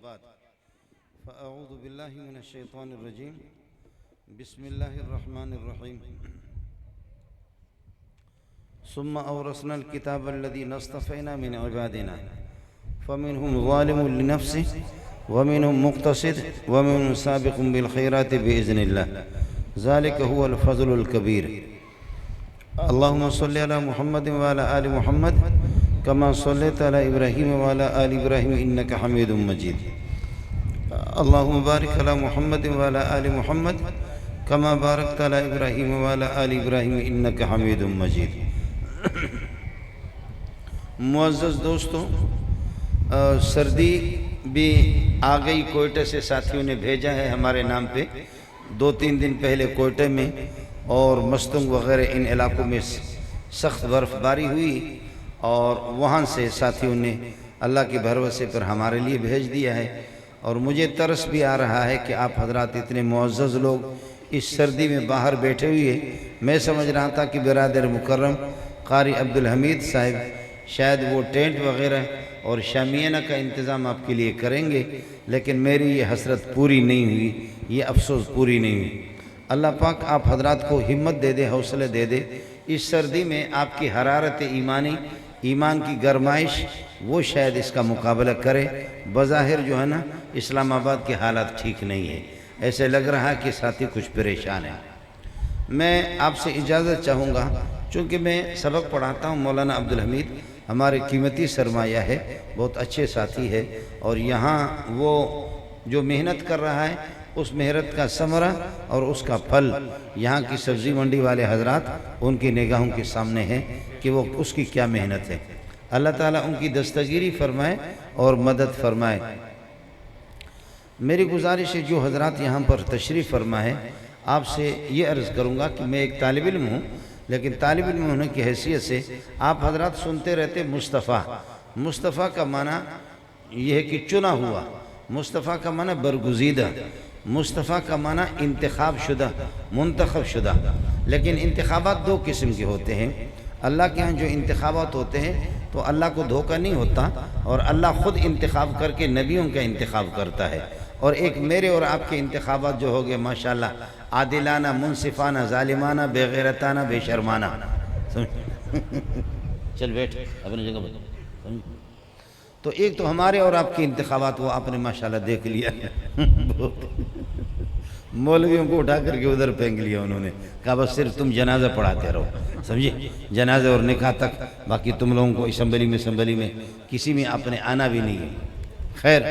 فأعوذ بالله من الشيطان الرجيم. بسم الله الرحمن الرحيم. ثم أورثنا الكتاب الذين اصطفينا من عبادنا فمنهم ظالم لنفسه ومنهم مقتصد ومنهم سابق بالخيرات بإذن الله ذلك هو الفضل الكبير. اللهم صل على محمد وعلى آل محمد كما صليت على إبراهيم وعلى آل إبراهيم إنك حميد مجيد. اللهم بارك على محمد وعلى آل محمد كما باركت على إبراهيم وعلى آل إبراهيم إنك حميد مجيد. معزز دوستوں، سردی بھی آ گئی. کوئٹہ سے ساتھیوں نے بھیجا ہے ہمارے نام پہ. 2-3 دن پہلے کوئٹہ میں اور مستنگ وغیرہ ان علاقوں میں سخت برف باری ہوئی اور وہاں سے ساتھیوں نے اللہ کے بھروسے پر ہمارے لیے بھیج دیا ہے. اور مجھے ترس بھی آ رہا ہے کہ آپ حضرات اتنے معزز لوگ اس سردی میں باہر بیٹھے ہوئے. میں سمجھ رہا تھا کہ برادر مکرم قاری عبدالحمید صاحب شاید وہ ٹینٹ وغیرہ اور شامیانہ کا انتظام آپ کے لیے کریں گے، لیکن میری یہ حسرت پوری نہیں ہوئی، یہ افسوس پوری نہیں ہوئی. اللہ پاک آپ حضرات کو ہمت دے دے، حوصلہ دے دے. اس سردی میں آپ کی حرارت ایمان کی گرمائش وہ شاید اس کا مقابلہ کرے. بظاہر جو ہے نا اسلام آباد کے حالات ٹھیک نہیں ہیں، ایسے لگ رہا ہے کہ ساتھی کچھ پریشان ہیں. میں آپ سے اجازت چاہوں گا، چونکہ میں سبق پڑھاتا ہوں. مولانا عبدالحمید ہمارے قیمتی سرمایہ ہے، بہت اچھے ساتھی ہے، اور یہاں وہ جو محنت کر رہا ہے اس محنت کا ثمرہ اور اس کا پھل یہاں کی سبزی منڈی والے حضرات ان کی نگاہوں کے سامنے ہیں کہ وہ اس کی کیا محنت ہے. اللہ تعالیٰ ان کی دستگیری فرمائے اور مدد فرمائے. میری گزارش ہے جو حضرات یہاں پر تشریف فرما ہے، آپ سے یہ عرض کروں گا کہ میں ایک طالب علم ہوں، لیکن طالب علم ہونے کی حیثیت سے آپ حضرات سنتے رہتے مصطفیٰ. مصطفیٰ کا معنی یہ ہے کہ چنا ہوا، مصطفیٰ کا معنی برگزیدہ، مصطفیٰ کا معنی انتخاب شدہ، منتخب شدہ. لیکن انتخابات 2 قسم کے ہوتے ہیں. اللہ کے ہاں جو انتخابات ہوتے ہیں تو اللہ کو دھوکہ نہیں ہوتا، اور اللہ خود انتخاب کر کے نبیوں کا انتخاب کرتا ہے. اور ایک میرے اور آپ کے انتخابات جو ہو گئے ماشاءاللہ عادلانہ، منصفانہ، ظالمانہ، بے غیرتانہ، بے شرمانہ. چل بیٹھ اپنی جگہ پر. تو ایک تو ہمارے اور آپ کے انتخابات وہ آپ نے ماشاءاللہ دیکھ لیا. مولویوں کو اٹھا کر کے ادھر پھینک لیا انہوں نے، کہا بس صرف تم جنازہ پڑھاتے رہو، سمجھے، جنازہ اور نکاح تک، باقی تم لوگوں کو اسمبلی میں کسی میں آپ نے آنا بھی نہیں ہے. خیر،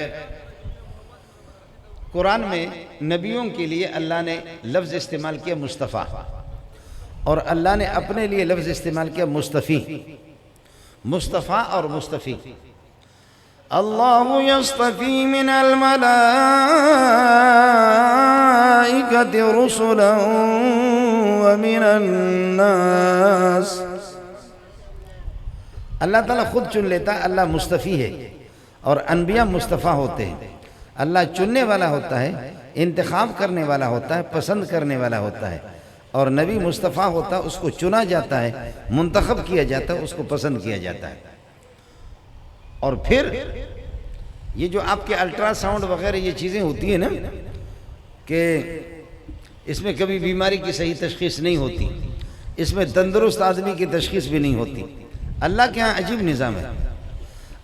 قرآن میں نبیوں کے لیے اللہ نے لفظ استعمال کیا مصطفیٰ، اور اللہ نے اپنے لیے لفظ استعمال کیا مصطفی. مصطفیٰ اور مصطفی. اللہ یصطفی من الملائکۃ رسلا ومن الناس. اللہ تعالیٰ خود چن لیتا ہے. اللہ مصطفی ہے اور انبیاء مصطفیٰ ہوتے ہیں. اللہ چننے والا ہوتا ہے، انتخاب کرنے والا ہوتا ہے، پسند کرنے والا ہوتا ہے. اور نبی مصطفیٰ ہوتا ہے، اس کو چنا جاتا ہے، منتخب کیا جاتا ہے، اس کو پسند کیا جاتا ہے. اور پھر یہ جو آپ کے الٹرا ساؤنڈ وغیرہ یہ چیزیں ہوتی ہیں نا، کہ اس میں کبھی بیماری کی صحیح تشخیص نہیں ہوتی، اس میں تندرست آدمی کی تشخیص بھی نہیں ہوتی. اللہ کے ہاں عجیب نظام ہے.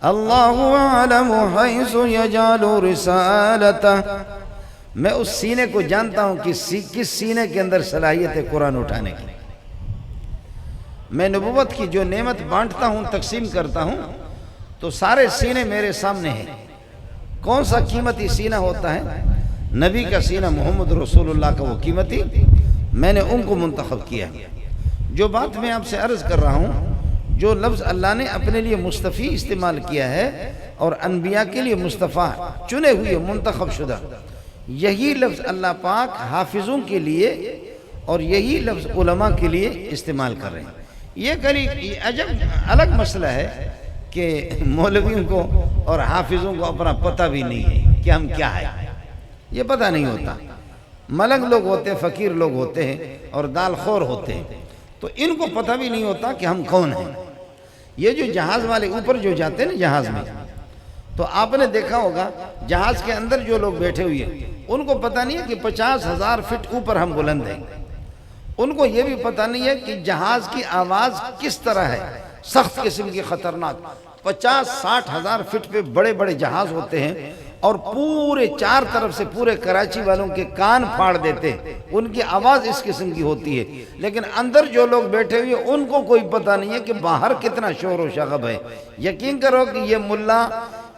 اللہ اعلم حیث یجعل رسالتہ. میں اس سینے کو جانتا ہوں کہ کس سینے کے اندر صلاحیت ہے قرآن اٹھانے کی. میں نبوت کی جو نعمت بانٹتا ہوں، تقسیم کرتا ہوں، تو سارے سینے میرے سامنے ہیں. کون سا قیمتی سینہ ہوتا ہے؟ نبی کا سینہ، محمد رسول اللہ کا وہ قیمتی. میں نے ان کو منتخب کیا. جو بات میں آپ سے عرض کر رہا ہوں، جو لفظ اللہ نے اپنے لیے مصطفی استعمال کیا ہے اور انبیاء کے لیے مصطفیٰ، چنے ہوئے، منتخب شدہ، یہی لفظ اللہ پاک حافظوں کے لیے اور یہی لفظ علماء کے لیے استعمال کر رہے ہیں. یہ عجب الگ مسئلہ ہے کہ مولویوں کو اور حافظوں کو اپنا پتہ بھی نہیں ہے کہ ہم کیا ہے. یہ پتہ نہیں ہوتا. ملنگ لوگ ہوتے ہیں، فقیر لوگ ہوتے ہیں اور دال خور ہوتے ہیں، تو ان کو پتہ بھی نہیں ہوتا کہ ہم کون ہیں. یہ جو جہاز والے اوپر جو جاتے ہیں نا جہاز میں، تو آپ نے دیکھا ہوگا جہاز کے اندر جو لوگ بیٹھے ہوئے ہیں ان کو پتہ نہیں ہے کہ 50,000 فٹ اوپر ہم بلند ہیں، ان کو یہ بھی پتہ نہیں ہے کہ جہاز کی آواز کس طرح ہے، سخت قسم کی خطرناک 50-60 ہزار فٹ پہ بڑے بڑے جہاز ہوتے ہیں اور پورے چار طرف سے پورے کراچی والوں کے کان پھاڑ دیتے ہیں، ان کی آواز اس قسم کی ہوتی ہے، لیکن اندر جو لوگ بیٹھے ہوئے ان کو کوئی پتہ نہیں ہے کہ باہر کتنا شور و شغب ہے۔ یقین کرو کہ یہ ملا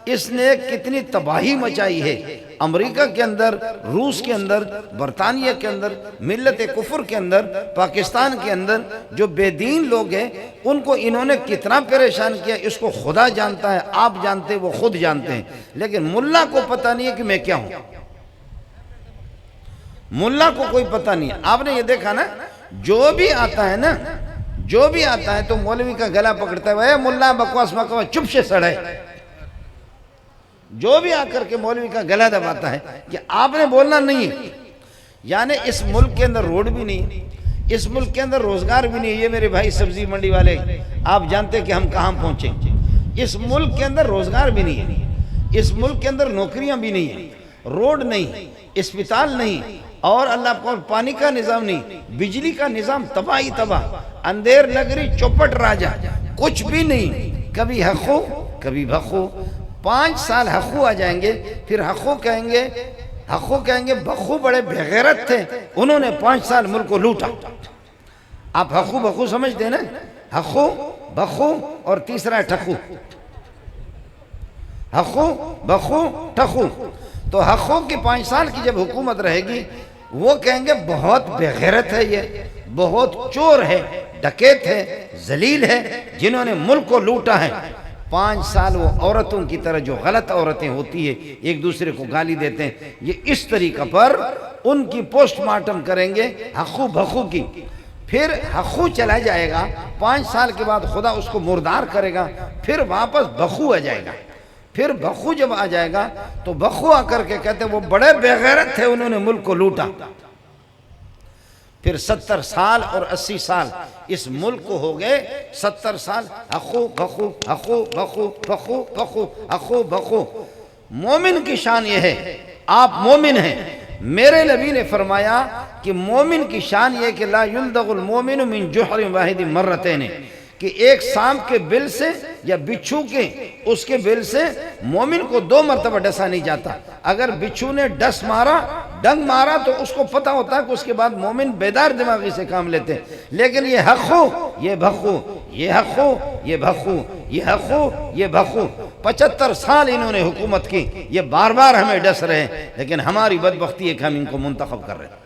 اس نے کتنی تباہی مچائی ہے، امریکہ کے اندر، روس کے اندر، برطانیہ کے اندر، ملت کفر کے اندر، پاکستان کے اندر جو بے دین لوگ ہیں ان کو انہوں نے کتنا پریشان کیا، اس کو خدا جانتا ہے، آپ جانتے ہیں، وہ خود جانتے ہیں، لیکن ملا کو پتہ نہیں ہے کہ میں کیا ہوں، ملا کو کوئی پتہ نہیں ہے۔ آپ نے یہ دیکھا نا، جو بھی آتا ہے نا، جو بھی آتا ہے تو مولوی کا گلا پکڑتا ہے، اے ملا بکواس مکوا چپ سے سڑے، جو بھی آ کر کے مولوی کا گلا دباتا ہے کہ آپ نے بولنا نہیں ہے۔ یعنی اس ملک کے اندر روڈ بھی نہیں، اس ملک کے اندر روزگار بھی نہیں۔ یہ میرے بھائی سبزی منڈی والے، آپ جانتے کہ ہم کہاں پہنچے، اس ملک کے اندر روزگار بھی نہیں ہے، اس ملک کے اندر نوکریاں بھی نہیں ہیں، روڈ نہیں، اسپتال نہیں، اور اللہ کو پانی کا نظام نہیں، بجلی کا نظام تباہی تباہ، اندھیر نگری چوپٹ راجہ، کچھ بھی نہیں، کبھی حقو کبھی بخو۔ 5 سال حقو آ جائیں گے، پھر حقو کہیں گے بخو بڑے بغیرت تھے، انہوں نے 5 سال ملک کو لوٹا۔ آپ حقو بخو سمجھتے ہیں نا، حقو بخو اور تیسرا ہے ٹھخو، حقو بخو ٹھخو۔ تو حقو کی 5 سال کی جب حکومت رہے گی، وہ کہیں گے بہت بغیرت ہے، یہ بہت چور ہے، ڈکیت ہے، ذلیل ہے، جنہوں نے ملک کو لوٹا ہے۔ 5 سال وہ عورتوں کی طرح جو غلط عورتیں ہوتی ہیں ایک دوسرے کو گالی دیتے ہیں، یہ اس طریقہ پر ان کی پوسٹ مارٹم کریں گے حقو بخو کی۔ پھر حقو چلا جائے گا، 5 سال کے بعد خدا اس کو مردار کرے گا، پھر واپس بخو آ جائے گا۔ پھر بخو جب آ جائے گا تو بخو آ کر کے کہتے ہیں وہ بڑے بغیرت تھے، انہوں نے ملک کو لوٹا۔ پھر 70 سال اور 80 سال اس ملک کو ہو گئے، 70 سال حقو بخو حقو بخو بخو بخو حقو بخو۔ مومن کی شان یہ ہے، آپ مومن ہیں، میرے نبی نے فرمایا کہ مومن کی شان یہ کہ لا یلدغ المومن من جحر واحد مرتین، کہ ایک سانپ کے بل سے یا بچھو کے اس کے بل سے مومن کو 2 مرتبہ ڈسا نہیں جاتا۔ اگر بچھو نے ڈنگ مارا تو اس کو پتہ ہوتا ہے کہ اس کے بعد مومن بیدار دماغی سے کام لیتے ہیں، لیکن یہ حقو یہ بخو، یہ حقو یہ بخو، یہ حقو یہ بخو، 75 سال انہوں نے حکومت کی، یہ بار بار ہمیں ڈس رہے ہیں، لیکن ہماری بدبختی ہے کہ ہم ان کو منتخب کر رہے ہیں،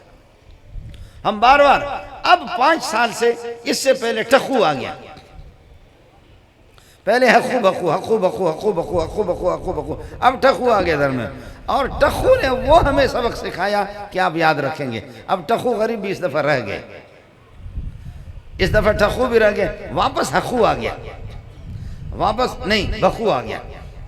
ہم بار بار۔ اب 5 سال سے، اس سے پہلے ٹخو آ گیا، پہلے حقو بخو حقو بخو حقو بخو حقو بخو حقو بخو، اب ٹخو آ گیا درمیان، اور ٹخو نے وہ ہمیں سبق سکھایا کہ آپ یاد رکھیں گے۔ اب ٹخو غریب بھی اس دفعہ رہ گئے، اس دفعہ ٹخو بھی رہ گئے، واپس حقو آ گیا، واپس نہیں بخو آ گیا،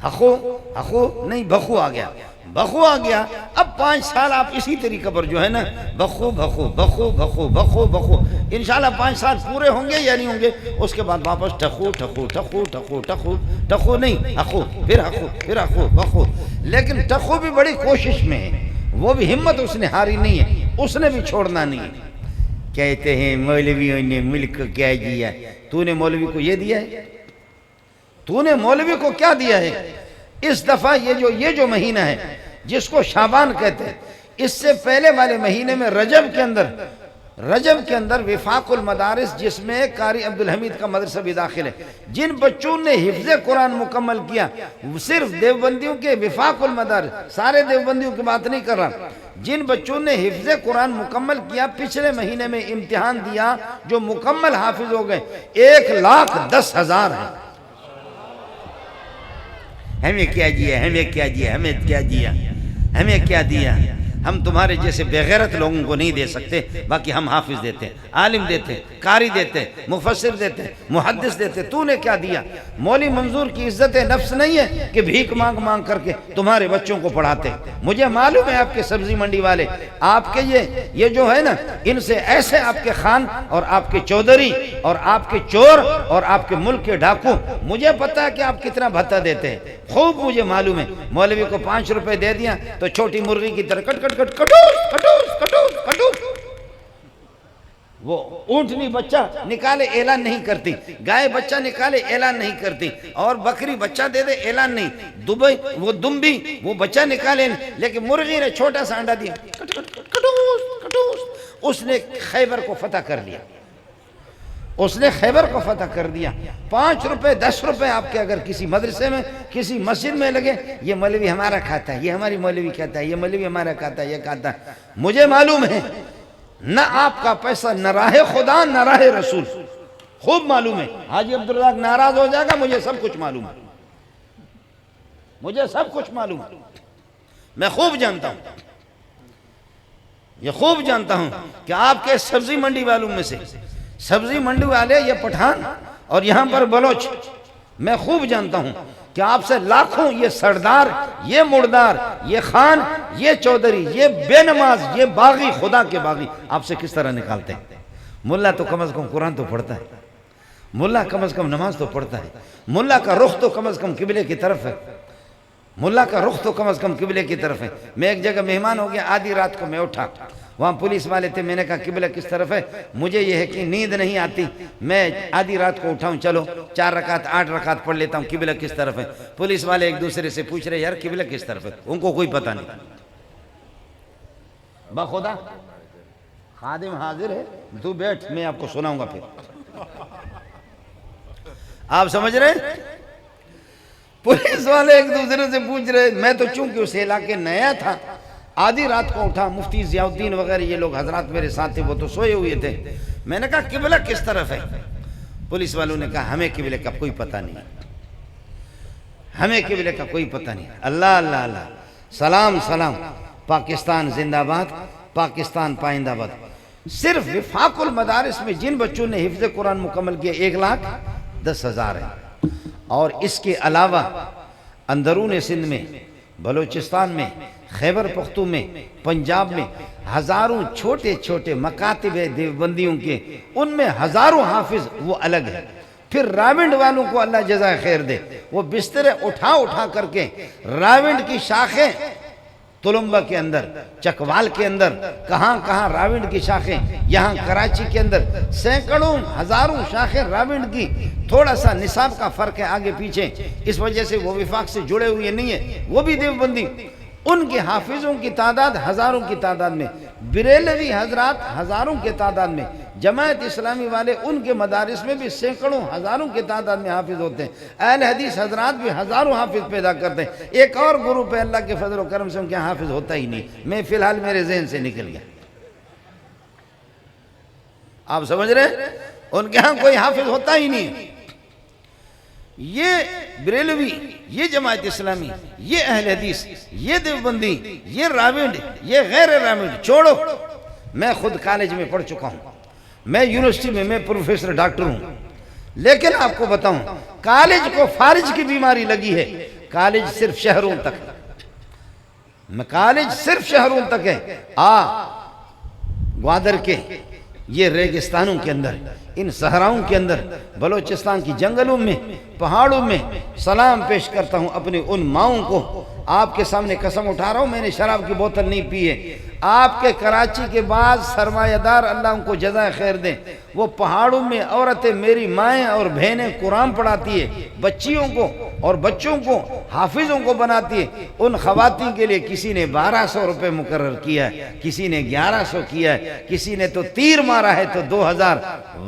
حقو نہیں بخو آ گیا، بخو آ گیا۔ اب 5 سال آپ اسی طریقہ پر جو ہے نا بخو بخو بخو بخو بخو بخو، انشاءاللہ 5 سال پورے ہوں گے یا نہیں ہوں گے، اس کے بعد واپس ٹخو ٹخو ٹخو ٹخو ٹخو ٹخو نہیں حقو، پھر حقو پھر حقو بخو۔ لیکن ٹخو بھی بڑی کوشش میں ہے، وہ بھی ہمت اس نے ہاری نہیں ہے، اس نے بھی چھوڑنا نہیں ہے۔ کہتے ہیں مولویوں نے ملک کو کیا دیا، تو نے مولوی کو یہ دیا ہے، تو نے مولوی کو کیا دیا ہے؟ اس دفعہ یہ جو مہینہ ہے جس کو شعبان کہتے ہیں، اس سے پہلے والے مہینے میں رجب کے اندر وفاق المدارس، جس میں قاری عبدالحمید کا مدرسہ بھی داخل ہے، جن بچوں نے حفظ قرآن مکمل کیا، صرف دیوبندیوں کے وفاق المدارس، سارے دیوبندیوں کی بات نہیں کر رہا، جن بچوں نے حفظ قرآن مکمل کیا پچھلے مہینے میں امتحان دیا، جو مکمل حافظ ہو گئے 1,10,000 ہیں۔ ہمیں کیا دیا، ہمیں کیا دیا، ہمیں کیا دیا، ہمیں کیا دیا، ہم تمہارے جیسے بےغیرت لوگوں کو نہیں دے سکتے، باقی ہم حافظ دیتے ہیں، عالم دیتے ہیں، قاری دیتے ہیں، مفسر دیتے ہیں، محدث دیتے ہیں۔ تو نے کیا دیا؟ مولوی منظور کی عزت نفس نہیں ہے کہ بھیک مانگ مانگ کر کے تمہارے بچوں کو پڑھاتے۔ مجھے معلوم ہے آپ کے سبزی منڈی والے، آپ کے یہ جو ہے نا، ان سے ایسے آپ کے خان اور آپ کے چودھری اور آپ کے چور اور آپ کے ملک کے ڈاکو، مجھے پتہ ہے کہ آپ کتنا بھتہ دیتے ہیں، خوب مجھے معلوم ہے۔ مولوی کو 5 روپے دے دیا تو چھوٹی مرغی کی طرح کٹ کٹ کٹ کٹوس کٹوس کٹوس کٹوس۔ وہ اونٹنی بچہ نکالے اعلان نہیں کرتی، گائے بچہ نکالے اعلان نہیں کرتی، اور بکری بچہ دے دے اعلان نہیں، وہ دمبی وہ بچہ نکالے، لیکن مرغی نے چھوٹا سا انڈا دیا کٹ کٹ کٹوس کٹوس۔ اس نے خیبر کو فتح کر لیا، اس نے خیبر کو فتح کر دیا۔ 5 روپے 10 روپے آپ کے اگر کسی مدرسے میں کسی مسجد میں لگے، یہ مولوی ہمارا کھاتا ہے، یہ ہماری مولوی کہتا ہے، یہ مولوی ہمارا کھاتا ہے، یہ کھاتا ہے۔ مجھے معلوم ہے نہ آپ کا پیسہ نہ راہ خدا نہ راہ رسول، خوب معلوم ہے۔ حاجی عبدالرزاق ناراض ہو جائے گا، مجھے سب کچھ معلوم ہے، مجھے سب کچھ معلوم ہے، میں خوب جانتا ہوں، یہ خوب جانتا ہوں کہ آپ کے سبزی منڈی والوں میں سے سبزی منڈی والے، یہ پٹھان اور یہاں پر بلوچ، میں خوب جانتا ہوں کہ آپ سے لاکھوں یہ سردار، یہ مردار، یہ خان، یہ چودھری، یہ بے نماز، یہ باغی، خدا کے باغی آپ سے کس طرح نکالتے ہیں۔ ملا تو کم از کم قرآن تو پڑھتا ہے، ملا کم از کم نماز تو پڑھتا ہے، ملا کا رخ تو کم از کم قبلے کی طرف ہے، ملا کا رخ تو کم از کم قبلے کی طرف ہے۔ میں ایک جگہ مہمان ہو گیا، آدھی رات کو میں اٹھا، وہاں پولیس والے تھے، میں نے کہا قبلہ کس طرف ہے؟ مجھے یہ ہے کہ نیند نہیں آتی، میں آدھی رات کو اٹھاؤں، چلو 4 رکعت 8 رکعت پڑھ لیتا ہوں، قبلہ کس طرف ہے؟ پولیس والے ایک دوسرے سے پوچھ رہے یار قبلہ کس طرف ہے، ان کو کوئی پتہ نہیں۔ بخدا خادم حاضر ہے، تو بیٹھ، میں آپ کو سناؤں گا پھر۔ آپ سمجھ رہے ہیں؟ پولیس والے ایک دوسرے سے پوچھ رہے، میں تو چونکہ اس علاقے نیا تھا، آدھی رات کو اٹھا، مفتی ضیاء الدین وغیرہ یہ لوگ حضرات میرے ساتھ تھے، وہ تو سوئے ہوئے تھے، میں نے کہا قبلہ کس طرف ہے؟ پولیس والوں نے کہا ہمیں قبلے کا کوئی پتہ نہیں، ہمیں قبلے کا کوئی پتہ نہیں۔ اللہ اللہ اللہ، سلام سلام، پاکستان زندہ باد، پاکستان پائندہ باد۔ صرف وفاق المدارس میں جن بچوں نے حفظ قرآن مکمل کیا 1,10,000 ہیں، اور اس کے علاوہ اندرون سندھ میں، بلوچستان میں، خیبر پختون میں، پنجاب میں ہزاروں چھوٹے چھوٹے مکاتب دیوبندیوں کے، ان میں ہزاروں حافظ وہ الگ ہیں۔ پھر راونڈ والوں کو اللہ جزائے خیر دے، وہ بسترے اٹھا اٹھا کر کے راونڈ کی شاخیں، تلمبہ کے اندر، چکوال کے اندر، کہاں کہاں راونڈ کی شاخیں، یہاں کراچی کے اندر سینکڑوں ہزاروں شاخیں راونڈ کی، تھوڑا سا نصاب کا فرق ہے آگے پیچھے، اس وجہ سے وہ وفاق سے جڑے ہوئے نہیں ہیں، وہ بھی دیوبندی، ان کے حافظوں کی تعداد ہزاروں کی تعداد میں، بریلوی حضرات ہزاروں کی تعداد میں، جماعت اسلامی والے ان کے مدارس میں بھی سینکڑوں ہزاروں کی تعداد میں حافظ ہوتے ہیں، اہل حدیث حضرات بھی ہزاروں حافظ پیدا کرتے ہیں۔ ایک اور گروپ ہے اللہ کے فضل و کرم سے ان کے حافظ ہوتا ہی نہیں، میں فی الحال میرے ذہن سے نکل گیا۔ آپ سمجھ رہے ہیں؟ ان کے ہاں کوئی حافظ ہوتا ہی نہیں۔ یہ بریلوی، یہ جماعت اسلامی، یہ اہل حدیث، یہ دیوبندی، یہ راونڈ، یہ غیر راونڈ چھوڑو۔ میں خود کالج میں پڑھ چکا ہوں، میں یونیورسٹی میں پروفیسر ڈاکٹر ہوں، لیکن آپ کو بتاؤں کالج کو فارج کی بیماری لگی ہے۔ کالج صرف شہروں تک، کالج صرف شہروں تک ہے۔ گوادر کے یہ ریگستانوں کے اندر، ان صحراؤں کے اندر، بلوچستان کی جنگلوں میں، پہاڑوں میں سلام پیش کرتا ہوں اپنی ان ماؤں کو۔ آپ کے سامنے قسم اٹھا رہا ہوں، میں نے شراب کی بوتل نہیں پی ہے۔ آپ کے کراچی کے بعد سرمایہ دار، اللہ ان کو جزائے خیر دیں، وہ پہاڑوں میں عورتیں، میری مائیں اور بہنیں قرآن پڑھاتی ہے، بچیوں کو اور بچوں کو حافظوں کو بناتی ہے۔ ان خواتین کے لیے کسی نے 1200 روپے مقرر کیا ہے، کسی نے 1100 کیا ہے، کسی نے تو تیر مارا ہے تو 2000۔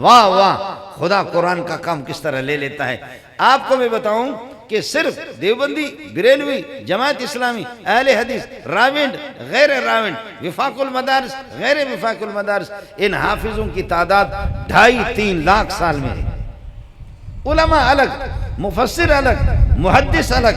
واہ واہ، خدا قرآن کا کام کس طرح لے لیتا ہے۔ آپ کو میں بتاؤں کہ صرف دیوبندی، بریلوی، جماعت اسلامی، اہل حدیث، راونڈ، غیر راونڈ، وفاق المدارس، غیر وفاق المدارس، ان حافظوں کی تعداد 2.5-3 لاکھ سال میں ہے۔ علماء الگ، مفسر الگ، محدث الگ،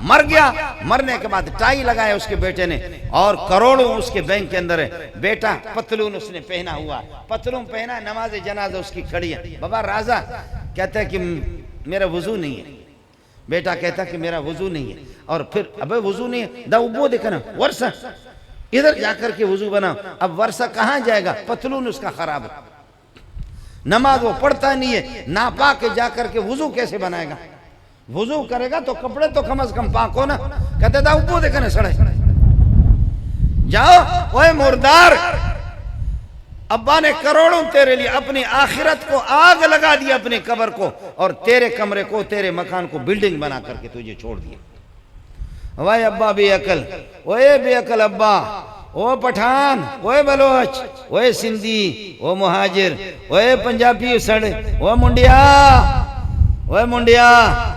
مر گیا، مرنے کے بعد ٹائی لگایا اس کے بیٹے نے، اور کروڑوں اس کے بینک کے اندر ہے۔ بیٹا پتلون اس نے پہنا ہوا، پتلون پہنا، نماز جنازہ اس کی کھڑی ہے۔ بابا رازا کہتا ہے کہ میرا وضو نہیں ہے، بیٹا کہتا ہے کہ میرا وضو نہیں ہے، اور پھر ابے وضو نہیں ہے، دا وہ دیکھا نا ورثہ ادھر جا کر کے وضو بنا۔ اب ورثہ کہاں جائے گا؟ پتلون اس کا خراب ہے، نماز وہ پڑھتا نہیں ہے، ناپاک جا کر کے وضو کیسے بنائے گا؟ وضو کرے گا تو کپڑے تو کم از کم پاک ہو نا۔ کہتے دا وہ دیکھا نا سڑے، جاؤ اوے مردار، ابا نے کروڑوں تیرے لیے اپنی آخرت کو آگ لگا دیا، اپنے قبر کو، اور تیرے کمرے کو، تیرے مکان کو بلڈنگ بنا کر کے تجھے چھوڑ دیا۔ وائے ابا بے عقل، اوے بے عقل ابا، او پٹھان، اوے بلوچ، اوے سندھی، او مہاجر، اوے پنجابی سڑ، او منڈیا، اوے منڈیا،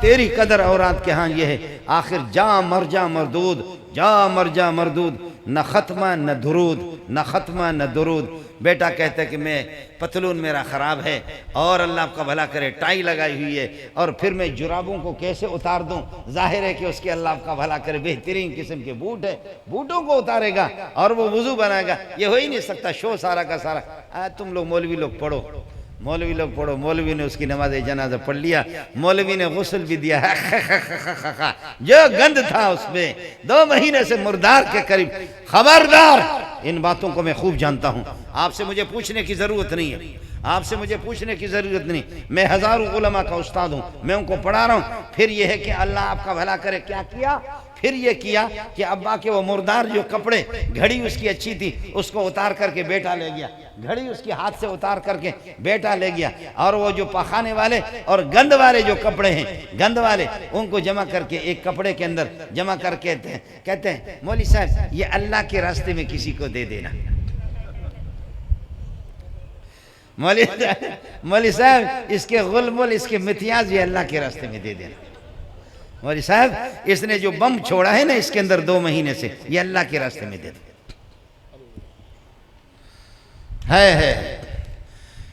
تیری قدر اورات کے ہاں یہ ہے، آخر جا مر جا مردود، جا مر جا مردود، نہ ختمہ نہ درود، نہ ختمہ نہ درود۔ بیٹا کہتا ہے کہ میں پتلون میرا خراب ہے، اور اللہ آپ کا بھلا کرے ٹائی لگائی ہوئی ہے، اور پھر میں جرابوں کو کیسے اتار دوں؟ ظاہر ہے کہ اس کے اللہ آپ کا بھلا کرے بہترین قسم کے بوٹ ہے، بوٹوں کو اتارے گا اور وہ وضو بنائے گا، یہ ہو ہی نہیں سکتا۔ شو سارا کا سارا تم لوگ مولوی لوگ پڑھو، مولوی لوگ پڑھو، مولوی نے اس کی نماز جنازہ پڑھ لیا، مولوی نے غسل بھی دیا، جو گند تھا اس میں 2 مہینے سے مردار کے قریب۔ خبردار، ان باتوں کو میں خوب جانتا ہوں، آپ سے مجھے پوچھنے کی ضرورت نہیں ہے، آپ سے مجھے پوچھنے کی ضرورت نہیں، میں ہزاروں علماء کا استاد ہوں، میں ان کو پڑھا رہا ہوں۔ پھر یہ ہے کہ اللہ آپ کا بھلا کرے کیا کیا؟ پھر یہ کیا کہ ابا کے وہ مردار جو کپڑے، گھڑی اس کی اچھی تھی، اس کو اتار کر کے بیٹا لے گیا، گھڑی اس کے ہاتھ سے اتار کر کے بیٹا لے گیا، اور وہ جو پخانے والے اور گند والے جو کپڑے ہیں، گند والے، ان کو جمع کر کے ایک کپڑے کے اندر جمع کر کے کہتے ہیں مولوی صاحب یہ اللہ کے راستے میں کسی کو دے دینا۔ مولوی صاحب اس کے غلمل، اس کے متیاز یہ اللہ کے راستے میں دے دینا۔ مولوی صاحب اس نے جو بم چھوڑا ہے نا اس کے اندر 2 مہینے سے، یہ اللہ کے راستے میں دے دو۔ ہے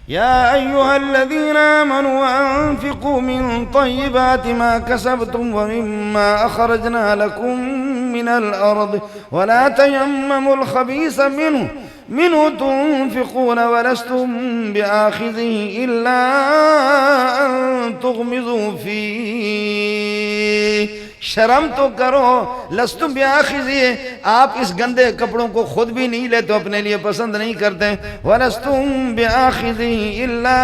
یا ایہا الذین آمنوا انفقوا من طیبات ما کسبتم ومما اخرجنا لکم من الارض ولا تیمموا الخبیث منه تنفقون ولستم بآخذه الا ان تغمضوا فيه۔ شرم تو کرو، لستم بآخذه، آپ اس گندے کپڑوں کو خود بھی نہیں لیتے، اپنے لیے پسند نہیں کرتے، ولستم بآخذه الا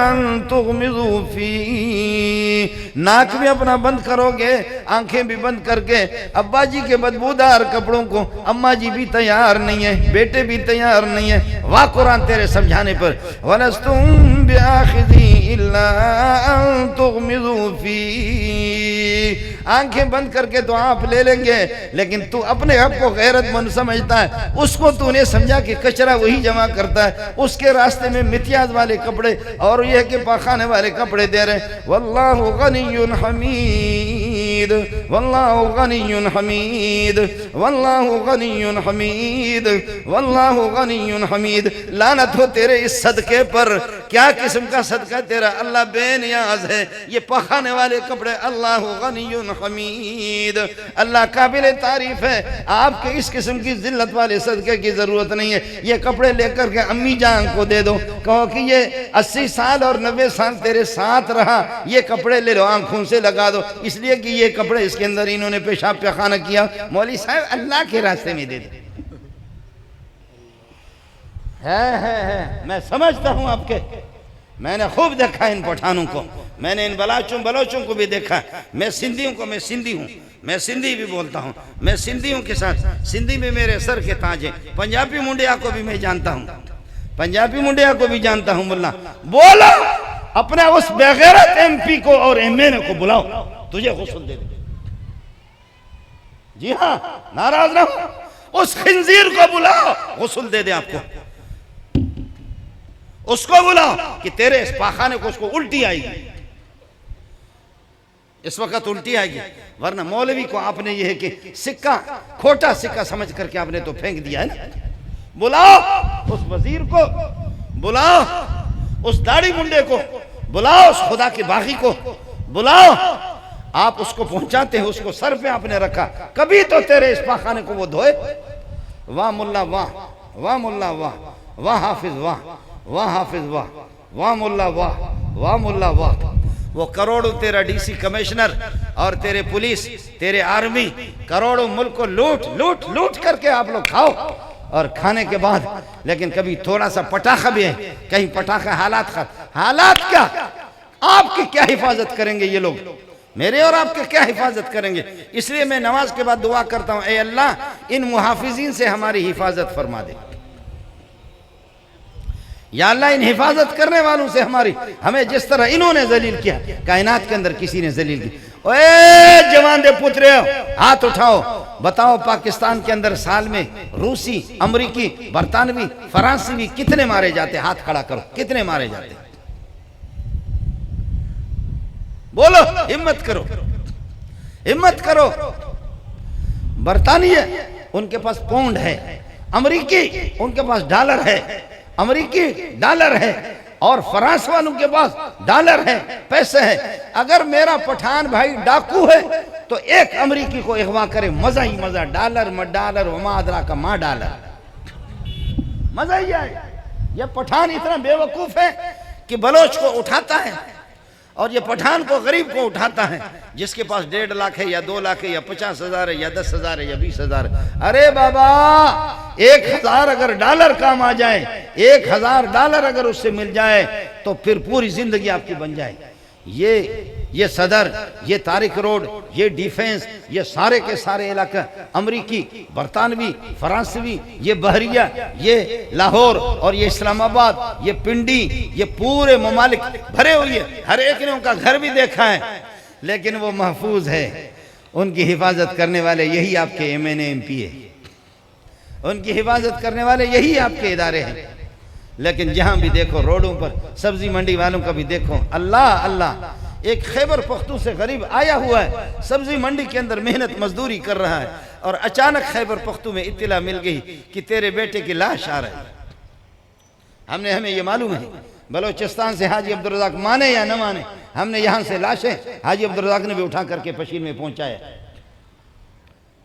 ان تغمضوا فيه، ناک بھی اپنا بند کرو گے، آنکھیں بھی بند کر کے۔ ابا جی کے بدبودار کپڑوں کو اماں جی بھی تیار نہیں ہے، بیٹے بھی تیار نہیں ہے، واہ قرآن تیرے سمجھانے پر، وَلَسْتُمْ بِآخِذِهِ إِلَّا أَن تُغْمِضُوا فِيهِ، آنکھیں بند کر کے تو آپ لے لیں گے، لیکن تو اپنے آپ کو غیرت مند سمجھتا ہے، اس کو تو نے سمجھا کہ کچرا وہی جمع کرتا ہے، اس کے راستے میں متیاز والے کپڑے اور یہ کہ پاخانے والے کپڑے دے رہے ہیں۔ واللہ غنی حمید، واللہ غنی حمید، واللہ غنی حمید، واللہ غنی حمید۔ لعنت ہو تیرے اس صدقے پر، کیا قسم کا صدقہ تیرا، اللہ بے نیاز ہے، یہ پاخانے والے کپڑے، اللہ غنی حمید، اللہ قابل تعریف ہے، آپ کے اس قسم کی ذلت والے صدقے کی ضرورت نہیں ہے۔ یہ کپڑے لے کر کے امی جان کو دے دو، کہو کہ یہ 80 سال اور 90 سال تیرے ساتھ رہا، یہ کپڑے لے لو، آنکھوں سے لگا دو، اس لیے کہ یہ کپڑے اس کے اندر انہوں نے پیشاب پیخانہ کیا، مولوی صاحب اللہ کے راستے میں دے دو۔ ہے میں سمجھتا ہوں آپ کے، میں نے خوب دیکھا ان پٹھانوں کو، میں نے ان بلوچوں کو بھی دیکھا، میں سندھیوں کو، میں سندھی ہوں، میں سندھی بھی بولتا ہوں، میں سندھیوں کے ساتھ، سندھی میں میرے سر کے تاج ہیں، پنجابی منڈیا کو بھی میں جانتا ہوں، پنجابی منڈیا کو بھی جانتا ہوں۔ ملا بولو اپنے اس بغیرت ایم پی کو اور ایم این اے کو بلاؤ، تجھے غسل دے دے۔ جی ہاں ناراض نہ ہو، اس خنزیر کو بلاؤ، غسل دے دے آپ کو، اس کو بلاؤ کہ تیرے اس پاخانے کو، اس کو الٹی آئے گی، اس وقت الٹی آئے گی، ورنہ مولوی کو آپ نے یہ ہے کہ سکہ، کھوٹا سکہ سمجھ کر کے آپ نے تو پھینک دیا ہے نا۔ بلاؤ اس وزیر کو، بلاؤ اس داڑھی منڈے کو، بلاؤ اس خدا کے باغی کو، بلاؤ آپ اس کو پہنچاتے ہیں، اس کو سر پہ آپ نے رکھا، کبھی تو تیرے اس پاخانے کو وہ دھوئے؟ واہ ملا واہ، واہ ملا واہ، واہ حافظ واہ، واہ حافظ واہ، واہ ملا واہ، واہ ملا واہ۔ وہ کروڑوں تیرا ڈی سی کمشنر اور تیرے پولیس، تیرے آرمی، کروڑوں ملک کو لوٹ لوٹ لوٹ کر کے آپ لوگ کھاؤ، اور کھانے کے بعد لیکن کبھی تھوڑا سا پٹاخہ بھی ہے، کہیں پٹاخہ حالات کیا؟ آپ کی کیا حفاظت کریں گے یہ لوگ؟ میرے اور آپ کے کیا حفاظت کریں گے؟ اس لیے میں نماز کے بعد دعا کرتا ہوں، اے اللہ ان محافظین سے ہماری حفاظت فرما دے، یا اللہ ان حفاظت کرنے والوں سے ہمیں جس طرح انہوں نے ذلیل کیا، کائنات کے اندر کسی نے ذلیل کیا۔ اے جوان دے پترے، ہاتھ اٹھاؤ، بتاؤ پاکستان کے اندر سال میں روسی، امریکی، برطانوی، فرانسیوی کتنے مارے جاتے؟ ہاتھ کھڑا کرو، کتنے مارے جاتے؟ بولو، ہمت کرو، ہمت کرو۔ برطانیہ ان کے پاس پاؤنڈ ہے، امریکی ان کے پاس ڈالر ہے، امریکی ڈالر ہے، اور فرانس والوں کے پاس ڈالر ہے، پیسے ہے۔ اگر میرا پٹھان بھائی ڈاکو ہے تو ایک امریکی کو اغوا کرے، مزہ ہی مزہ، ڈالر ڈالر وما ادراک کا ماں ڈالر، مزہ ہی آئے۔ یہ پٹھان اتنا بے وقوف ہے کہ بلوچ کو اٹھاتا ہے، اور یہ پٹھان کو، غریب کو اٹھاتا ہے، جس کے پاس 1.5 لاکھ ہے یا 2 لاکھ ہے یا 50,000 ہے یا 10,000 ہے یا 20,000 ہے۔ ارے بابا 1,000 اگر ڈالر کام آ جائے، 1,000 ڈالر اگر اس سے مل جائے تو پھر پوری زندگی آپ کی بن جائے۔ یہ صدر، یہ طارق روڈ، یہ ڈیفینس، یہ سارے کے سارے علاقہ، امریکی، برطانوی، فرانسوی، یہ بحریہ، یہ لاہور اور یہ اسلام آباد، یہ پنڈی، یہ پورے ممالک بھرے ہوئے، ہر ایک نے ان کا گھر بھی دیکھا ہے، لیکن وہ محفوظ ہے۔ ان کی حفاظت کرنے والے یہی آپ کے M N A M P ہے، ان کی حفاظت کرنے والے یہی آپ کے ادارے ہیں۔ لیکن جہاں بھی دیکھو، روڈوں پر، سبزی منڈی والوں کا بھی دیکھو، اللہ اللہ، ایک خیبر پختون سے غریب آیا ہوا ہے، سبزی منڈی کے اندر محنت مزدوری کر رہا ہے، اور اچانک خیبر پختون میں اطلاع مل گئی کہ تیرے بیٹے کی لاش آ رہی ہے۔ ہمیں یہ معلوم ہے، بلوچستان سے حاجی عبدالرزاق مانے یا نہ مانے، ہم نے یہاں سے لاشیں حاجی عبدالرزاق نے بھی اٹھا کر کے پشین میں پہنچایا۔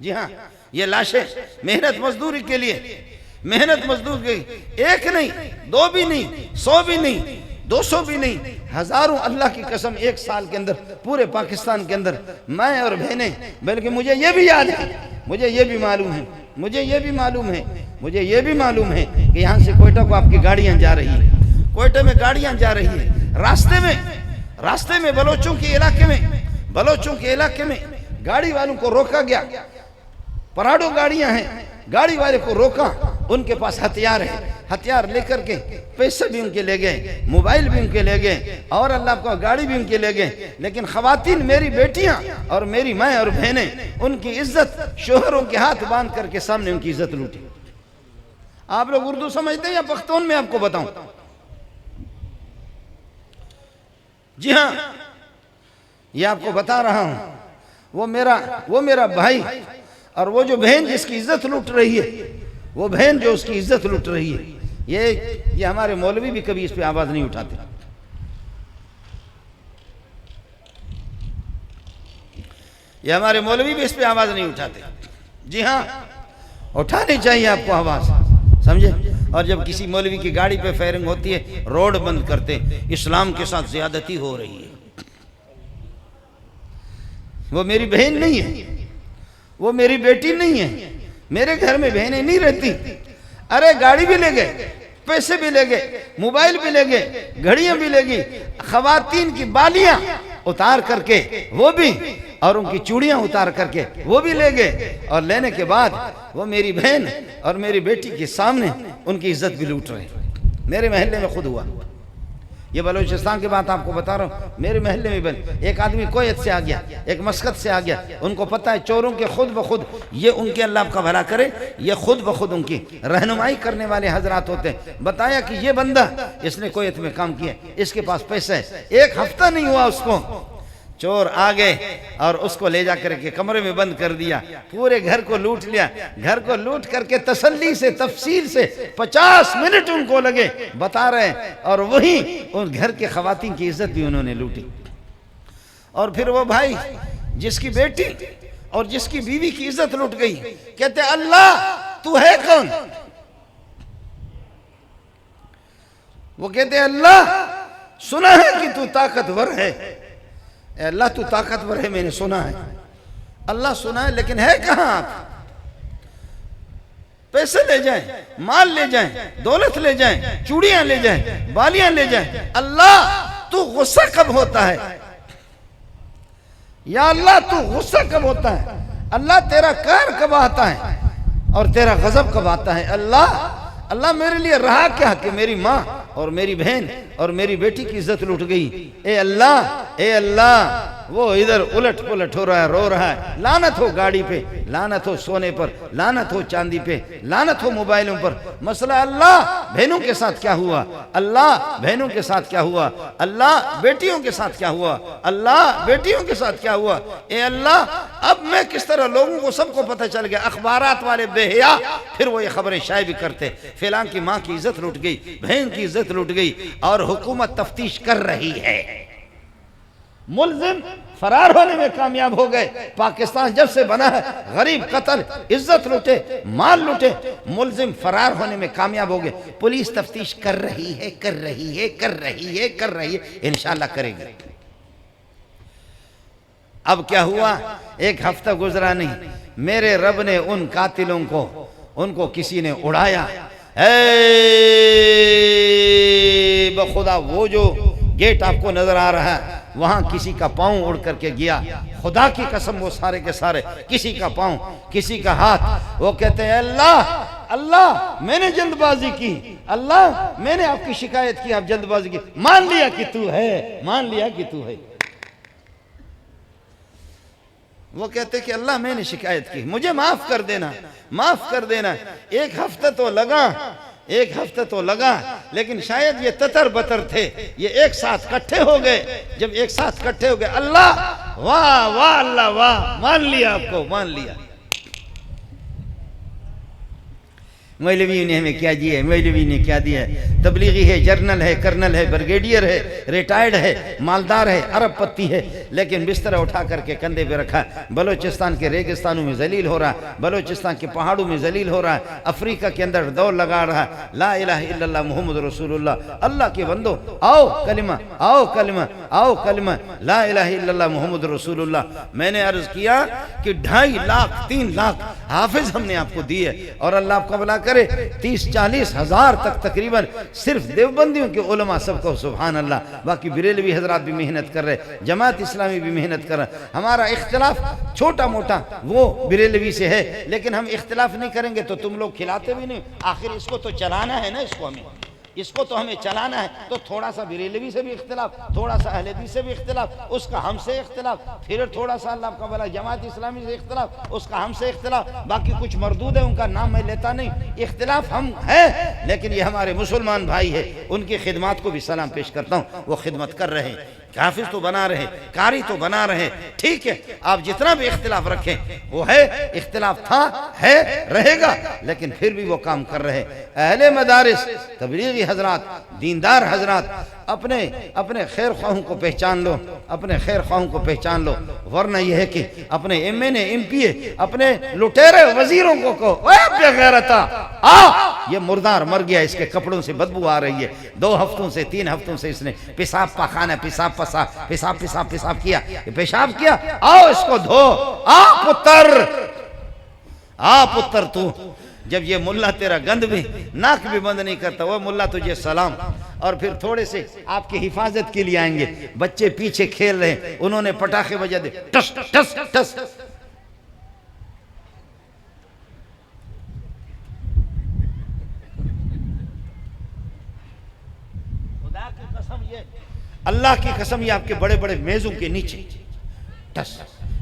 جی ہاں، یہ لاشیں محنت مزدوری کے لیے، محنت مزدور کے، ایک نہیں، 2 بھی نہیں، 100 بھی نہیں، 200 بھی نہیں، ہزاروں، اللہ کی قسم ایک سال کے اندر پورے پاکستان کے اندر میں اور بہنیں، بلکہ مجھے یہ بھی یاد ہے، مجھے یہ بھی معلوم ہے، مجھے یہ بھی معلوم ہے کہ یہاں سے کوئٹہ کو آپ کی گاڑیاں جا رہی ہیں، کوئٹہ میں گاڑیاں جا رہی ہیں، راستے میں بلوچوں کے علاقے میں گاڑی والوں کو روکا گیا، پراڈو گاڑیاں ہیں، گاڑی والے کو روکا، ان کے پاس ہتھیار ہے، ہتھیار لے کر کے پیسے بھی ان کے لے گئے، موبائل بھی ان کے لے گئے، اور اللہ کو گاڑی بھی ان کے لے گئے۔ لیکن خواتین، میری بیٹیاں اور میری ماں اور بہنیں، ان کی عزت شوہروں کے ہاتھ باندھ کر کے سامنے ان کی عزت لوٹی۔ آپ لوگ اردو سمجھتے ہیں یا پختون میں آپ کو بتاؤں؟ جی ہاں، یہ آپ کو بتا رہا ہوں، وہ میرا بھائی، اور وہ جو بہن جس کی عزت لوٹ رہی ہے، وہ بہن جو اس کی عزت لوٹ رہی ہے، یہ ہمارے مولوی بھی کبھی اس پہ آواز نہیں اٹھاتے۔ یہ ہمارے مولوی بھی اس پہ آواز نہیں اٹھاتے۔ جی ہاں، اٹھانی چاہیے آپ کو آواز، سمجھے؟ اور جب کسی مولوی کی گاڑی پہ فائرنگ ہوتی ہے، روڈ بند کرتے، اسلام کے ساتھ زیادتی ہو رہی ہے۔ وہ میری بہن نہیں ہے، وہ میری بیٹی نہیں ہے، میرے گھر میں بہنیں نہیں رہتی۔ ارے گاڑی بھی لے گئے، پیسے بھی لے گئے، موبائل بھی لے گئے، گھڑیاں بھی لے گئی، خواتین کی بالیاں اتار کر کے وہ بھی، اور ان کی چوڑیاں اتار کر کے وہ بھی لے گئے، اور لینے کے بعد وہ میری بہن اور میری بیٹی کے سامنے ان کی عزت بھی لوٹ رہے۔ میرے محلے میں خود ہوا، یہ بلوچستان کی بات آپ کو بتا رہا ہوں، میرے محلے میں ایک آدمی کویت سے آ گیا، ایک مسقط سے آ گیا، ان کو پتہ ہے چوروں کے خود بخود، یہ ان کے اللہ کا بھلا کرے، یہ خود بخود ان کی رہنمائی کرنے والے حضرات ہوتے ہیں۔ بتایا کہ یہ بندہ، اس نے کویت میں کام کیا، اس کے پاس پیسہ ہے، 1 ہفتہ نہیں ہوا اس کو، چور آ گئے اور اس کو لے جا کر کے کمرے میں بند کر دیا، پورے گھر کو لوٹ لیا، گھر کو لوٹ کر کے تسلی سے، تفصیل سے 50 منٹ ان کو لگے بتا رہے ہیں، اور وہیں ان گھر کے خواتین کی عزت بھی انہوں نے لوٹی۔ اور پھر وہ بھائی جس کی بیٹی اور جس کی بیوی کی عزت لٹ گئی، کہتے اللہ تو ہے کون؟ وہ کہتے اللہ سنا ہے کہ تو طاقتور ہے، اے اللہ تو طاقتور ہے، میں نے سنا ہے، اللہ سنا ہے لیکن ہے کہاں آپ؟ پیسے لے جائیں، مال لے جائیں، دولت لے جائیں، چوڑیاں لے جائیں، بالیاں لے جائیں، اللہ تو غصہ کب ہوتا ہے؟ یا اللہ تو غصہ کب ہوتا ہے؟ اللہ تیرا قہر کب آتا ہے اور تیرا غضب کب آتا ہے؟ اللہ میرے لیے رہا کیا کہ میری ماں اور میری بہن اور میری بیٹی کی عزت لٹ گئی؟ اے اللہ وہ ادھر الٹ پلٹ ہو رہا ہے، رو رہا ہے، لعنت ہو گاڑی پہ، لعنت ہو سونے پر، لعنت ہو چاندی پہ، لعنت ہو موبائلوں پر۔ مسئلہ اللہ بہنوں کے ساتھ کیا ہوا؟ اللہ بہنوں کے ساتھ کیا ہوا؟ اللہ بیٹیوں کے ساتھ کیا ہوا؟ اللہ بیٹیوں کے ساتھ کیا ہوا؟ اے اللہ اب میں کس طرح لوگوں کو سب کو پتہ چل گیا، اخبارات والے بے حیا پھر وہ یہ خبریں شائع بھی کرتے، فلاں کی ماں کی عزت لٹ گئی، بہن کی عزت لٹ گئی، اور حکومت تفتیش کر رہی ہے۔ ملزم فرار ہونے میں کامیاب ہو گئے۔ پاکستان جب سے بنا ہے غریب قتل، عزت لوٹے، مال لوٹے، ملزم فرار ہونے میں کامیاب ہو گئے۔ پولیس تفتیش کر رہی ہے، کر رہی ہے، کر رہی ہے، کر رہی ہے، انشاءاللہ کرے گی۔ اب کیا ہوا؟ ایک ہفتہ گزرا نہیں، میرے رب نے ان قاتلوں کو، ان کو کسی نے اڑایا۔ اے بخدا وہ جو گیٹ آپ کو نظر آ رہا ہے، وہاں کسی کا پاؤں اڑ کر کے گیا، خدا کی قسم وہ سارے کے سارے، کسی کا پاؤں، کسی کا ہاتھ۔ وہ کہتے ہیں اللہ میں نے جلد بازی کی، اللہ میں نے آپ کی شکایت کی، آپ جلد بازی کی، مان لیا کہ تو ہے، مان لیا کہ تو ہے۔ وہ کہتے کہ اللہ میں نے شکایت کی، مجھے معاف کر دینا، معاف کر دینا۔ ایک ہفتہ تو لگا، لیکن شاید یہ تتر بتر تھے، یہ ایک ساتھ کٹھے ہو گئے۔ جب ایک ساتھ کٹھے ہو گئے، اللہ واہ واہ، اللہ واہ، مان لیا آپ کو، مان لیا۔ مولوی نے ہمیں کیا دیا ہے؟ مولوی نے کیا دیا ہے؟ تبلیغی ہے، جرنل ہے، کرنل ہے، بریگیڈیئر ہے، ریٹائرڈ ہے، مالدار ہے، ارب پتی ہے، لیکن بستر اٹھا کر کے کندھے پہ رکھا ہے۔ بلوچستان کے ریگستانوں میں ذلیل ہو رہا ہے، بلوچستان کے پہاڑوں میں ذلیل ہو رہا ہے، افریقہ کے اندر دوڑ لگا رہا ہے۔ لا الہ الا اللہ محمد رسول اللہ۔ اللہ کے بندو آؤ کلمہ، آؤ کلمہ، آؤ کلمہ، لا الہ الا اللہ محمد رسول اللہ۔ میں نے عرض کیا کہ 2.5 لاکھ 3 لاکھ حافظ ہم نے آپ کو دیے، اور اللہ آپ کا بھلا کرے 30-40 ہزار تک تقریباً صرف دیوبندیوں کے علماء سب کو سبحان اللہ۔ باقی بریلوی حضرات بھی محنت کر رہے، جماعت اسلامی بھی محنت کر رہے۔ ہمارا اختلاف چھوٹا موٹا وہ بریلوی سے ہے، لیکن ہم اختلاف نہیں کریں گے تو تم لوگ کھلاتے بھی نہیں۔ آخر اس کو تو چلانا ہے نا، اس کو تو ہمیں چلانا ہے، تو تھوڑا سا بریلوی سے بھی اختلاف، تھوڑا سا اہل حدیث سے بھی اختلاف، اس کا ہم سے اختلاف، پھر تھوڑا سا اللہ کا بھلا جماعت اسلامی سے اختلاف، اس کا ہم سے اختلاف، باقی کچھ مردود ہے ان کا نام میں لیتا نہیں۔ اختلاف ہم ہے، لیکن یہ ہمارے مسلمان بھائی ہے، ان کی خدمات کو بھی سلام پیش کرتا ہوں، وہ خدمت کر رہے ہیں، حافظ تو بنا رہے، قاری تو بنا رہے، ٹھیک ہے۔ آپ جتنا بھی اختلاف رکھیں، وہ ہے، اختلاف تھا، ہے، رہے گا، لیکن پھر بھی وہ کام کر رہے۔ اہل مدارس، تبلیغی حضرات، دیندار حضرات، اپنے خیر خواہوں کو پہچان لو، اپنے خیر خواہوں کو پہچان لو، ورنہ یہ ہے کہ اپنے ایم این اے، ایم پی اے، اپنے لٹیرے وزیروں کو کہو اے بے غیرتا یہ مردار مر گیا، اس کے کپڑوں سے بدبو آ رہی ہے، 2 ہفتوں سے 3 ہفتوں سے اس نے پیشاب پاخانہ، پیشاب کیا، پیشاب کیا، آؤ اس کو دھو، پتر تو جب یہ ملہ تیرا گند بھی ناک بھی بند نہیں کرتا، وہ ملہ تجھے سلام۔ اور پھر تھوڑے سے آپ کی حفاظت کے لیے آئیں گے، بچے پیچھے کھیل رہے ہیں، انہوں نے پٹاخے بجا دے، ٹس ٹس ٹس۔ خدا کی قسم، یہ اللہ کی قسم، یہ آپ کے بڑے بڑے میزوں کے نیچے ٹس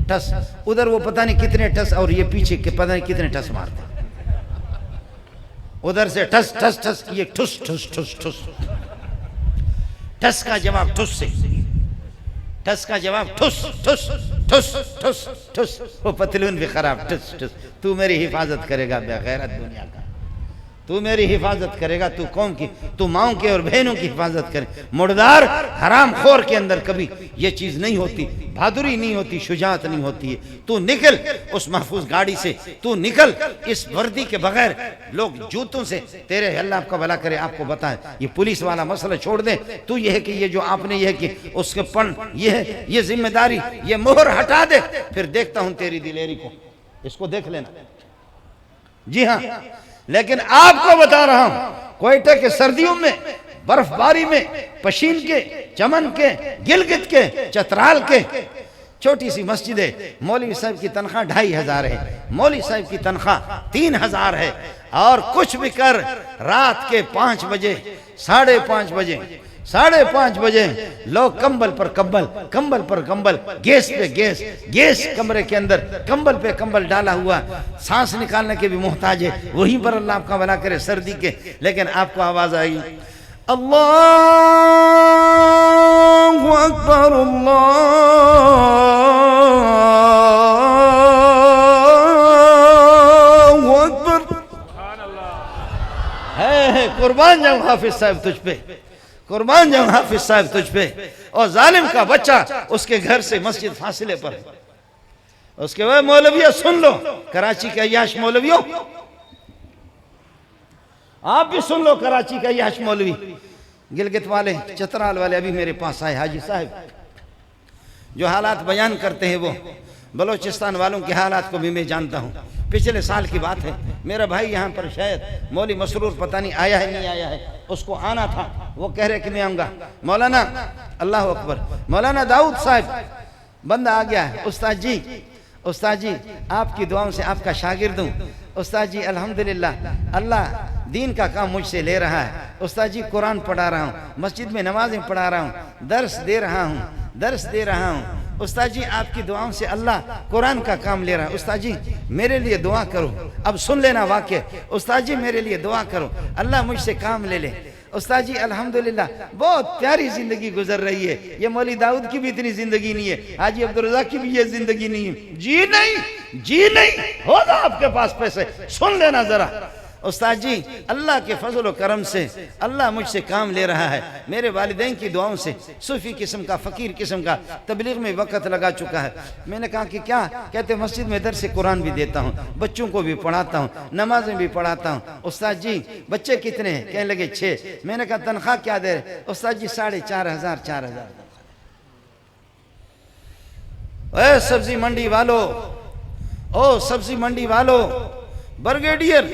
ٹس، ادھر وہ پتہ نہیں کتنے ٹس، اور یہ پیچھے کے پتہ نہیں کتنے ٹس مارتے، ادھر سے ٹس ٹس ٹس، یہ ٹھس ٹھس ٹھس ٹھس، ٹس کا جواب ٹھس سے، ٹس کا جواب ٹھس ٹھس ٹھس ٹھس ٹھس، وہ پتلون بھی خراب، ٹھس ٹھس۔ تو میری حفاظت کرے گا بے غیرت دنیا کا، تو میری حفاظت کرے گا، تو قوم کی، تو ماؤں کے اور بہنوں کی حفاظت کرے۔ مردار حرام خور کے اندر کبھی یہ چیز نہیں ہوتی، بہادری نہیں ہوتی، شجاعت نہیں ہوتی ہے۔ تو نکل اس محفوظ گاڑی سے، تو نکل اس وردی کے بغیر، لوگ جوتوں سے تیرے، اللہ آپ کا بھلا کرے، آپ کو بتائیں یہ پولیس والا مسئلہ چھوڑ دیں۔ تو یہ ہے کہ یہ جو آپ نے یہ ہے کہ اس کے پن، یہ ہے، یہ ذمہ داری، یہ مہر ہٹا دے، پھر دیکھتا ہوں تیری دلیری کو، اس کو دیکھ لینا۔ جی ہاں، لیکن آپ کو بتا رہا ہوں کوئٹہ کے سردیوں میں، برف باری میں، پشین کے، چمن کے، گلگت کے، چترال کے، چھوٹی سی مسجد ہے، مولوی صاحب کی تنخواہ 2500 ہے، مولوی صاحب کی تنخواہ 3000 ہے، اور کچھ بھی کر رات کے 5 بجے، 5:30 بجے لوگ کمبل پر کمبل، کمبل پر کمبل، گیس پہ گیس، گیس کمرے کے اندر، کمبل پہ کمبل ڈالا ہوا، سانس نکالنے کے بھی محتاج ہے، وہیں پر اللہ آپ کا بھلا کرے سردی کے۔ لیکن آپ کو آواز آئی، اللہ اکبر، اللہ اکبر، ہے قربان جاؤں حافظ صاحب تجھ پہ، قربان جاؤں حافظ صاحب تجھ پہ۔ اور ظالم کا بچہ اس کے گھر سے مسجد فاصلے پر ہے، اس کے بعد مولویوں سن لو، کراچی کے عیاش مولویوں، آپ بھی سن لو، کراچی کا عیاش مولوی، گلگت والے، چترال والے ابھی میرے پاس آئے، حاجی صاحب جو حالات بیان کرتے ہیں، وہ بلوچستان والوں کے حالات کو بھی میں جانتا ہوں۔ پچھلے سال کی بات ہے، میرا بھائی یہاں پر شاید مولوی مسرور پتہ نہیں آیا ہے نہیں آیا ہے، اس کو آنا تھا، وہ کہہ رہے کہ میں آؤں گا۔ مولانا، اللہ اکبر، مولانا داؤد صاحب بندہ آ گیا ہے، استاد جی آپ کی دعاؤں سے آپ کا شاگرد ہوں، استاد جی الحمدللہ اللہ دین کا کام مجھ سے لے رہا ہے، استاد جی قرآن پڑھا رہا ہوں، مسجد میں نمازیں پڑھا رہا ہوں، درس دے رہا ہوں، استاد جی آپ کی دعاؤں سے اللہ قرآن کا کام لے رہا ہے، استاد جی میرے لیے دعا کرو۔ اب سن لینا واقعہ، استاد جی میرے لیے دعا کرو، اللہ مجھ سے کام لے لے۔ استاد جی الحمدللہ بہت پیاری زندگی گزر رہی ہے، یہ مولوی داؤد کی بھی اتنی زندگی نہیں ہے، حاجی عبدالرزاق کی بھی یہ زندگی نہیں ہے۔ جی نہیں ہوگا آپ کے پاس پیسے، سن لینا ذرا، استاد جی اللہ کے فضل و کرم سے اللہ مجھ سے کام لے رہا ہے، میرے والدین کی دعاؤں سے، صوفی قسم کا، فقیر قسم کا، تبلیغ میں وقت لگا چکا ہے۔ میں نے کہا کہ کیا کہتے، مسجد میں درس قرآن بھی دیتا ہوں، بچوں کو بھی پڑھاتا ہوں، نمازیں بھی پڑھاتا ہوں۔ استاد جی بچے کتنے ہیں؟ کہنے لگے 6۔ میں نے کہا تنخواہ کیا دے رہے؟ استاد جی 4500 4000۔ اے سبزی منڈی والو، او سبزی منڈی والو، brigadier,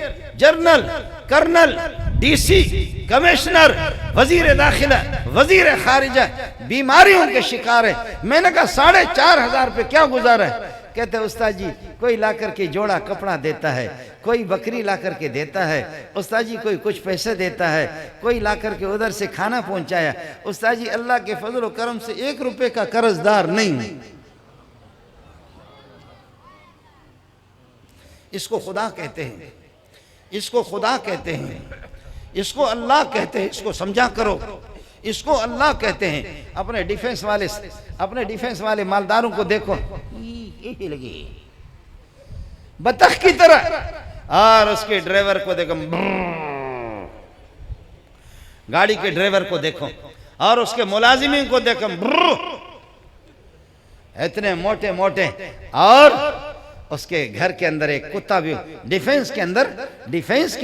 general, colonel, D C, commissioner, وزیر داخلہ، وزیر خارجہ بیماریوں کے شکار ہے۔ میں نے کہا 4500 پہ کیا گزارا ہے؟ کہتے ہیں استاد جی کوئی لا کر کے جوڑا کپڑا دیتا ہے، کوئی بکری لا کر کے دیتا ہے، استاد جی کوئی کچھ پیسے دیتا ہے، کوئی لا کر کے ادھر سے کھانا پہنچایا۔ استاد جی اللہ کے فضل و کرم سے 1 روپے کا قرض دار نہیں ہوں۔ اس کو خدا کہتے ہیں، اس کو خدا کہتے ہیں، اس کو اللہ کہتے ہیں، اس کو سمجھا کرو، اس کو اللہ کہتے ہیں۔ اپنے ڈیفنس والے مالداروں کو دیکھو، لگی بطخ کی طرح، اور اس کے ڈرائیور کو دیکھو، گاڑی کے ڈرائیور کو دیکھو، اور اس کے ملازمین کو دیکھو، اتنے موٹے موٹے، اور اس کے گھر کے اندر ایک کتا بھی، ڈیفنس کے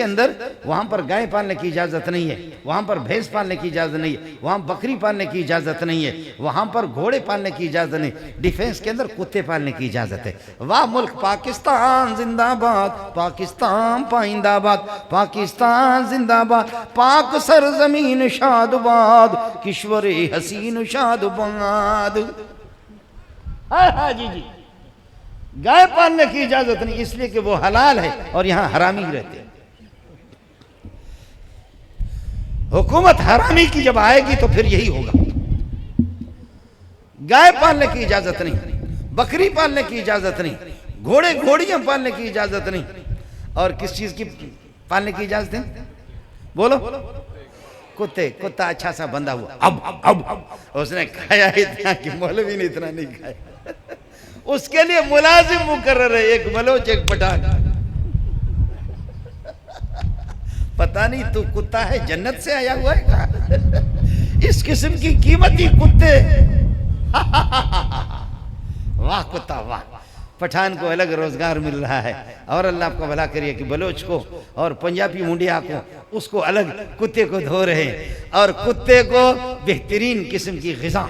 اندر وہاں پر گائے پالنے کی اجازت نہیں ہے، وہاں پر بھینس پالنے کی اجازت نہیں ہے، وہاں بکری پالنے کی اجازت نہیں ہے، وہاں پر گھوڑے پالنے کی اجازت نہیں، ڈیفنس کے اندر کتے پالنے کی اجازت ہے۔ واہ ملک پاکستان زندہ باد، پاکستان پائندہ آباد، پاکستان زندہ باد، پاک سرزمین شاد باد، کشور حسین شاد باد۔ ہاں جی گائے پالنے کی اجازت نہیں، اس لیے کہ وہ حلال ہے اور یہاں حرامی رہتے ہیں۔ حکومت حرامی کی جب آئے گی تو پھر یہی ہوگا۔ گائے پالنے کی اجازت نہیں، بکری پالنے کی اجازت نہیں، گھوڑے گھوڑیاں پالنے کی اجازت نہیں، اور کس چیز کی پالنے کی اجازت ہے؟ بولو، کتا اچھا سا بندہ ہوا، اب اس نے کھایا اتنا کہ مولوی نے اتنا نہیں کھایا، اس کے لیے ملازم مقرر ہے، ایک بلوچ ایک پٹھان۔ پتہ نہیں تو کتا ہے جنت سے آیا ہوا ہے کہاں اس قسم کی قیمتی کتے واہ کتا واہ. پٹھان کو الگ روزگار مل رہا ہے اور اللہ آپ کو بھلا کریے کہ بلوچ کو اور پنجابی منڈیا کو اس کو الگ کتے کو دھو رہے ہیں اور کتے کو بہترین قسم کی غذا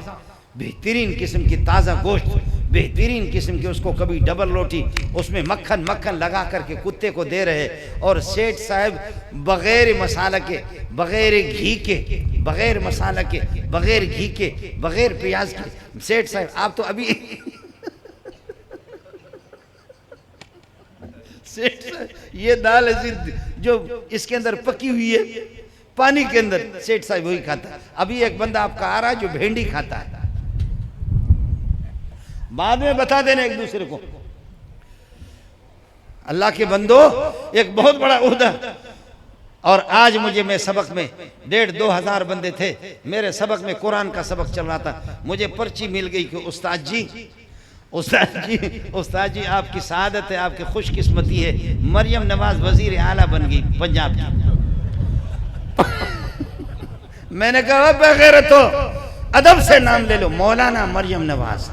بہترین قسم کی تازہ گوشت بہترین قسم کی اس کو کبھی ڈبل روٹی اس میں مکھن لگا کر کے کتے کو دے رہے اور سیٹھ صاحب بغیر مسالہ کے بغیر گھی کے بغیر مسالہ کے بغیر گھی کے بغیر پیاز کے سیٹھ صاحب آپ تو ابھی یہ دال جو اس کے اندر پکی ہوئی ہے پانی کے اندر سیٹھ صاحب وہی کھاتا ہے. ابھی ایک بندہ آپ کا آ رہا ہے جو بھینڈی کھاتا ہے. بعد میں بتا دینا ایک دوسرے کو. اللہ کے بندو ایک بہت بڑا عہدہ اور آج میں سبق میں 1,500-2 ہزار بندے تھے میرے سبق میں قرآن کا سبق چل رہا تھا. مجھے پرچی مل گئی کہ استاد جی آپ کی سعادت ہے آپ کی خوش قسمتی ہے مریم نواز وزیر اعلیٰ بن گئی پنجاب کی. میں نے کہا بغیرت ہو ادب سے نام لے لو مولانا مریم نواز.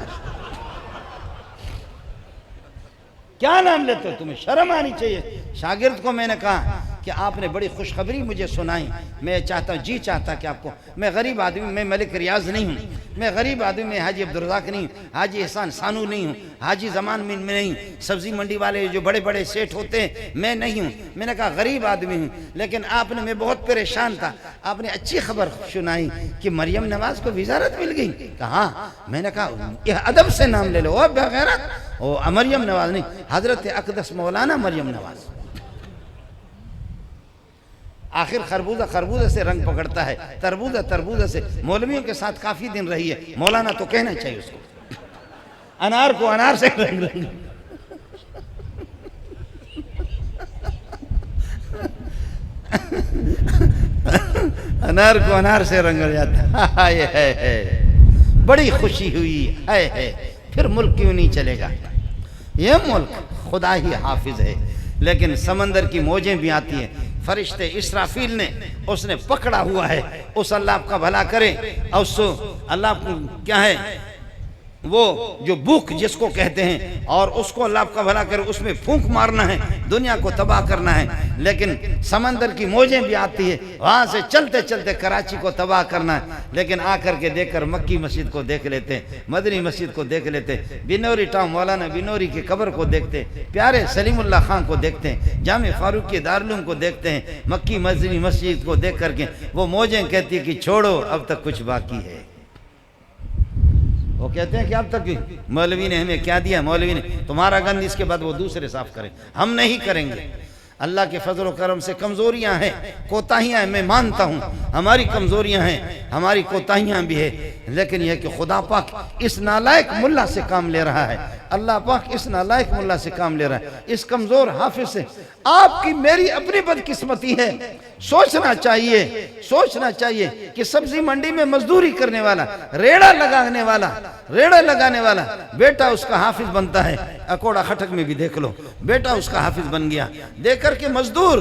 کیا نام لیتے ہو تمہیں شرم آنی چاہیے. شاگرد کو میں نے کہا کہ آپ نے بڑی خوشخبری مجھے سنائی میں چاہتا ہوں چاہتا کہ آپ کو میں غریب آدمی میں ملک ریاض نہیں ہوں میں غریب آدمی میں حاجی عبدالرزاق نہیں ہوں حاجی احسان سانو نہیں ہوں حاجی زمان میں نہیں سبزی منڈی والے جو بڑے بڑے سیٹھ ہوتے ہیں میں نہیں ہوں. میں نے کہا غریب آدمی ہوں لیکن آپ نے میں بہت پریشان تھا آپ نے اچھی خبر سنائی کہ مریم نواز کو وزارت مل گئی. کہاں؟ میں نے کہا یہ ادب سے نام لے لو بغیرت مریم نواز نہیں حضرت اقدس مولانا مریم نواز. آخر خربوزہ سے رنگ پکڑتا ہے تربوزہ سے مولویوں کے ساتھ کافی دن رہی ہے مولانا تو کہنا چاہیے اس کو. انار کو انار سے رنگ انار کو انار سے رنگ جاتا ہے. بڑی خوشی ہوئی ہے. پھر ملک کیوں نہیں چلے گا. یہ ملک خدا ہی حافظ ہے لیکن سمندر کی موجیں بھی آتی ہیں. فرشتے اسرافیل نے اس نے پکڑا ہوا ہے. اس اللہ آپ کا بھلا کرے اور اللہ کیا ہے وہ جو بھوک جس کو کہتے ہیں اور اس کو اللہ آپ کا بھلا کرے اس میں پھونک مارنا ہے دنیا کو تباہ کرنا ہے. لیکن سمندر کی موجیں بھی آتی ہے وہاں سے چلتے چلتے کراچی کو تباہ کرنا ہے. لیکن آ کر کے دیکھ کر مکی مسجد کو دیکھ لیتے مدنی مسجد کو دیکھ لیتے بنوری ٹاؤن مولانا بنوری کی قبر کو دیکھتے پیارے سلیم اللہ خان کو دیکھتے ہیں جامع فاروق کے دارالعلوم کو دیکھتے ہیں مکی مدنی مسجد کو دیکھ کر کے وہ موجیں کہتی ہیں کہ چھوڑو اب تک کچھ باقی ہے. وہ کہتے ہیں کہ اب تک مولوی نے ہمیں کیا دیا مولوی نے تمہارا گند اس کے بعد وہ دوسرے صاف کریں ہم نہیں کریں گے. اللہ کے فضل و کرم سے کمزوریاں ہیں کوتاہیاں ہیں میں مانتا ہوں ہماری کمزوریاں ہیں ہماری کوتاہیاں بھی ہیں لیکن یہ کہ خدا پاک اس نالائق ملا سے کام لے رہا ہے. اللہ پاک اس نالائق ملا سے کام لے رہا ہے اس کمزور حافظ سے. آپ کی میری اپنی بدقسمتی ہے. سوچنا چاہیے کہ سبزی منڈی میں مزدوری کرنے والا ریڑا لگانے والا بیٹا اس کا حافظ بنتا ہے. اکوڑا خٹک میں بھی دیکھ لو بیٹا اس کا حافظ بن گیا. دیکھ کر کے مزدور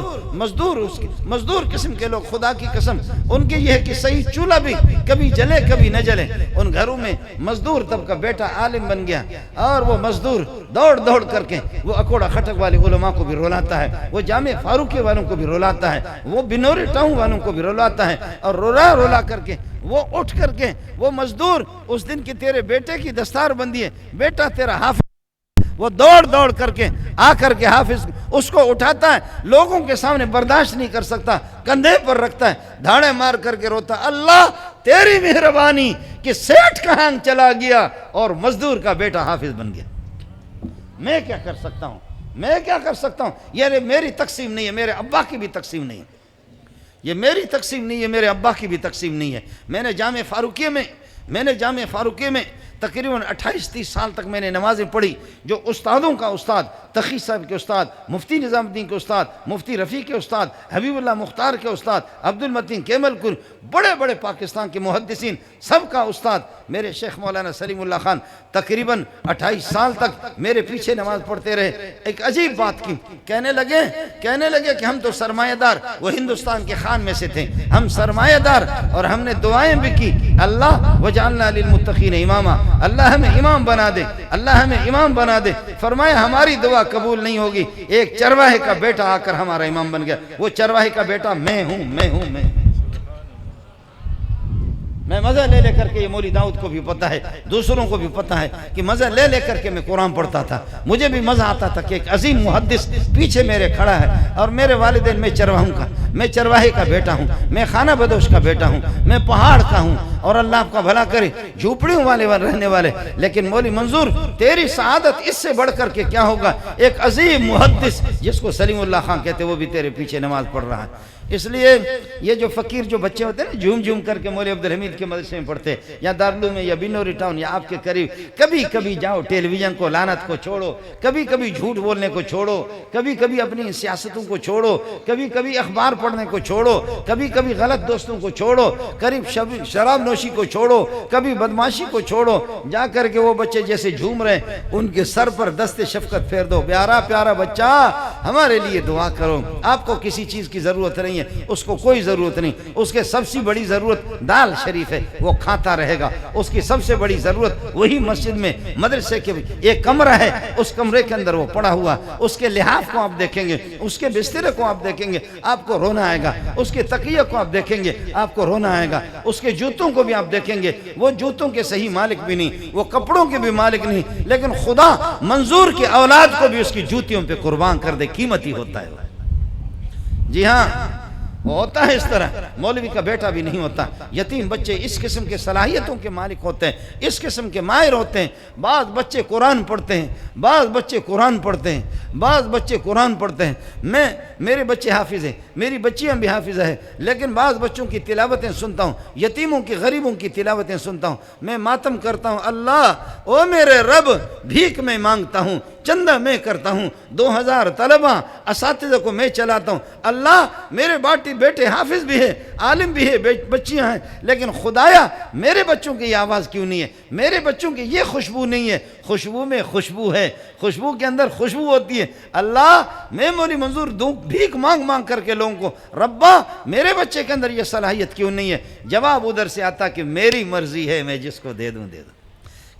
قسم کے لوگ خدا کی قسم ان کی یہ ہے کہ صحیح چولہا بھی کبھی جلے کبھی نہ جلے. ان گھروں میں مزدور تب کا بیٹا عالم بن گیا اور وہ مزدور دوڑ کر کے وہ اکوڑا خٹک والے علماء کو بھی رولاتا ہے وہ جامع فاروقی والوں کو بھی رولاتا ہے وہ بنوری ٹاؤن والوں کو بھی رولاتا ہے اور رولا کر کے وہ اٹھ کر کے وہ مزدور اس دن کی تیرے بیٹے کی دستار بندی ہے بیٹا تیرا حافظ وہ دوڑ کر کے آ کر کے حافظ اس کو اٹھاتا ہے لوگوں کے سامنے برداشت نہیں کر سکتا کندھے پر رکھتا ہے دھاڑے مار کر کے روتا اللہ تیری مہربانی کہ سیٹھ کہاں چلا گیا اور مزدور کا بیٹا حافظ بن گیا. میں کیا کر سکتا ہوں یہ میری تقسیم نہیں ہے میرے ابا کی بھی تقسیم نہیں ہے یہ میری تقسیم نہیں ہے میرے ابا کی بھی تقسیم نہیں ہے. میں نے جامع فاروقیہ میں تقریباً 28-30 سال تک میں نے نمازیں پڑھی. جو استادوں کا استاد تقی صاحب کے استاد، مفتی نظام الدین کے استاد، مفتی رفیع کے استاد، حبیب اللہ مختار کے استاد، عبد المتین کیمل کل، بڑے بڑے پاکستان کے محدثین سب کا استاد میرے شیخ مولانا سلیم اللہ خان تقریباً 28 سال تک میرے پیچھے نماز پڑھتے رہے۔ ایک عجیب بات کی، کہنے لگے کہ ہم تو سرمایہ دار وہ ہندوستان کے خان میں سے تھے، ہم سرمایہ دار، اور ہم نے دعائیں بھی کی، اللہ وجعلنا للمتقین اماما، اللہ ہمیں امام بنا دے، اللہ ہمیں امام بنا دے۔ فرمایا ہماری دعا قبول نہیں ہوگی، ایک چرواہے کا بیٹا آ کر ہمارا امام بن گیا، وہ چرواہے کا بیٹا میں ہوں۔ میں مزہ لے لے کر کے، یہ مولوی داؤد کو بھی پتہ ہے، دوسروں کو بھی پتہ ہے کہ مزہ لے لے کر کے میں قرآن پڑھتا تھا، مجھے بھی مزہ آتا تھا کہ ایک عظیم محدث پیچھے میرے کھڑا ہے، اور میرے والدین میں چرواہے کا بیٹا ہوں، میں خانہ بدوش کا بیٹا ہوں، میں پہاڑ کا ہوں، اور اللہ آپ کا بھلا کرے، جھوپڑیوں والے رہنے والے، لیکن مولوی منظور تیری سعادت اس سے بڑھ کر کے کیا ہوگا، ایک عظیم محدث جس کو سلیم اللہ خان کہتے وہ بھی تیرے پیچھے نماز پڑھ رہا ہے۔ اس لیے یہ جو فقیر جو بچے ہوتے ہیں نا، جھوم جھوم کر کے مولوی عبدالحمید کے مدرسے میں پڑھتے، یا دارالعلوم میں، یا بنوری ٹاؤن، یا آپ کے قریب، کبھی کبھی جاؤ، ٹیلی ویژن کو لعنت کو چھوڑو، کبھی کبھی جھوٹ بولنے کو چھوڑو، کبھی کبھی اپنی سیاستوں کو چھوڑو، کبھی کبھی اخبار پڑھنے کو چھوڑو، کبھی کبھی غلط دوستوں کو چھوڑو، قریب شراب نوشی کو چھوڑو، کبھی بدماشی کو چھوڑو، جا کر کے وہ بچے جیسے جھوم رہے ہیں ان کے سر پر دست شفقت پھیر دو، پیارا پیارا بچہ ہمارے لیے دعا کرو، آپ کو کسی چیز کی ضرورت نہیں ہے، اس کو کوئی ضرورت نہیں، اس کے سب سے بڑی ضرورت دال شریف ہے، وہ کھاتا رہے گا، اس کی سب سے بڑی ضرورت وہی مسجد میں مدرسے کے ایک کمرہ ہے، اس کمرے کے اندر وہ پڑا ہوا، اس کے لحاف کو آپ دیکھیں گے، اس کے بسترے کو آپ دیکھیں گے، آپ کو رونا آئے گا، اس کے تکیے کو آپ دیکھیں گے، آپ کو رونا آئے گا، اس کے جوتوں کو بھی آپ دیکھیں گے، وہ جوتوں کے صحیح مالک بھی نہیں، وہ کپڑوں کے بھی مالک نہیں، لیکن خدا منظور کی اولاد کو بھی اس کی جوتیوں پہ قربان کر دے، قیمتی ہوتا ہے۔ جی ہاں، وہ ہوتا ہے اس طرح، مولوی کا بیٹا بھی نہیں ہوتا۔ یتیم بچے اس قسم کے صلاحیتوں کے مالک ہوتے ہیں، اس قسم کے ماہر ہوتے ہیں۔ بعض بچے قرآن پڑھتے ہیں، بعض بچے قرآن پڑھتے ہیں، میرے بچے حافظ ہیں، میری بچیاں بھی حافظہ ہیں، لیکن بعض بچوں کی تلاوتیں سنتا ہوں، یتیموں کی غریبوں کی تلاوتیں سنتا ہوں، میں ماتم کرتا ہوں، اللہ او میرے رب، بھیک میں مانگتا ہوں، چندہ میں کرتا ہوں، 2000 طلبہ اساتذہ کو میں چلاتا ہوں، اللہ میرے بیٹے حافظ بھی ہے، عالم بھی ہے، بچیاں ہیں، لیکن خدایا میرے بچوں کی یہ آواز کیوں نہیں ہے، میرے بچوں کی یہ خوشبو نہیں ہے، خوشبو میں خوشبو ہے، خوشبو کے اندر خوشبو ہوتی ہے، اللہ میں مولوی منظور دوں بھیک مانگ کر کے لوگوں کو، ربا میرے بچے کے اندر یہ صلاحیت کیوں نہیں ہے؟ جواب ادھر سے آتا کہ میری مرضی ہے، میں جس کو دے دوں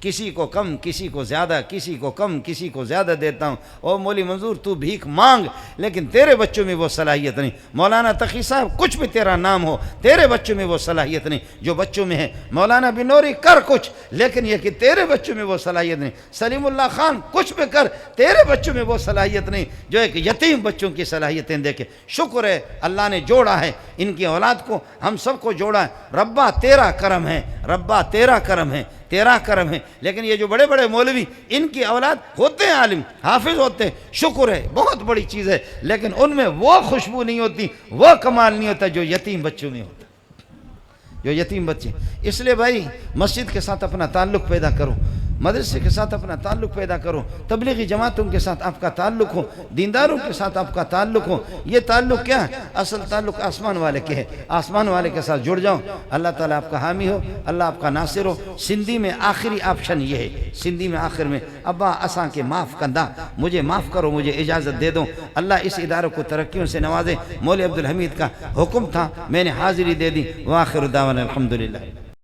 کسی کو کم، کسی کو زیادہ، کسی کو کم، کسی کو زیادہ دیتا ہوں۔ او مولوی منظور تو بھیک مانگ، لیکن تیرے بچوں میں وہ صلاحیت نہیں۔ مولانا تقی صاحب کچھ بھی تیرا نام ہو، تیرے بچوں میں وہ صلاحیت نہیں جو بچوں میں ہے۔ مولانا بنوری کر کچھ، لیکن یہ کہ تیرے بچوں میں وہ صلاحیت نہیں۔ سلیم اللہ خان کچھ بھی کر، تیرے بچوں میں وہ صلاحیت نہیں جو ایک یتیم بچوں کی صلاحیتیں دیکھے۔ شکر ہے اللہ نے جوڑا ہے ان کی اولاد کو، ہم سب کو جوڑا ہے، ربا تیرا کرم ہے، ربا تیرا کرم ہے، تیرا کرم ہے۔ لیکن یہ جو بڑے بڑے مولوی ان کی اولاد ہوتے ہیں، عالم حافظ ہوتے ہیں، شکر ہے، بہت بڑی چیز ہے، لیکن ان میں وہ خوشبو نہیں ہوتی، وہ کمال نہیں ہوتا جو یتیم بچوں میں ہوتا، جو یتیم بچے۔ اس لیے بھائی مسجد کے ساتھ اپنا تعلق پیدا کرو، مدرسے کے ساتھ اپنا تعلق پیدا کرو، تبلیغی جماعتوں کے ساتھ آپ کا تعلق ہو، دینداروں کے ساتھ آپ کا تعلق ہو۔ یہ تعلق کیا ہے؟ اصل تعلق آسمان والے کے ہے، آسمان والے کے ساتھ جڑ جاؤ، اللہ تعالیٰ آپ کا حامی ہو، اللہ آپ کا ناصر ہو۔ سندھی میں آخری آپشن یہ ہے، سندھی میں آخر میں ابا اساں کے معاف کندہ، مجھے معاف کرو، مجھے اجازت دے دو۔ اللہ اس ادارے کو ترقیوں سے نوازے۔ مولوی عبدالحمید کا حکم تھا، میں نے حاضری دے دی۔ وآخر دعوانا الحمدللہ۔